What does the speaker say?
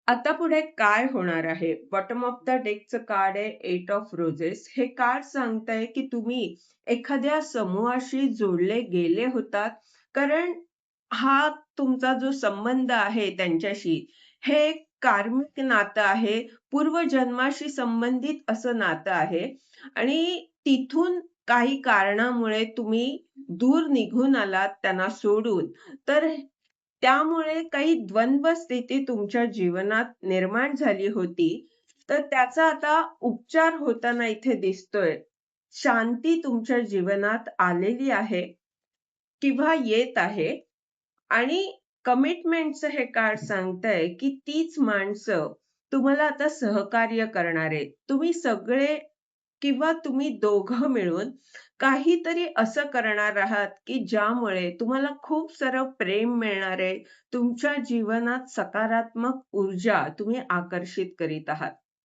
आता पुढे काय होणार आहे? बॉटम ऑफ द डेकचं कार्ड आहे 8 ऑफ रोजेस. हे कार्ड सांगतंय की तुम्ही एखाद्या समूहाशी जोडले गेले होतात. कारण हा तुमचा जो संबंध आहे त्यांच्याशी, हे एक कार्मिक नातं आहे. पूर्वजन्माशी संबंधित असं नातं आहे आणि तिथून काही कारणामुळे तुम्ही दूर निघून आलात त्यांना सोडून. तर त्यामुळे काही द्वंद्व स्थिती तुमच्या जीवनात निर्माण झाली होती. तर त्याचा आता उपचार होताना इथे दिसतोय. शांती तुमच्या जीवनात आलेली आहे किंवा येत आहे आणि कमिटमेंटचं हे कार्ड सांगतंय, की तीच माणसं तुम्हाला आता सहकार्य करणार आहेत. तुम्ही सगळे किंवा तुम्ही दोघं मिळून काहीतरी असं करणार आहात, की ज्यामुळे तुम्हाला खूप सारं प्रेम मिळणार आहे. तुमच्या जीवनात सकारात्मक ऊर्जा तुम्ही आकर्षित करीत आहात.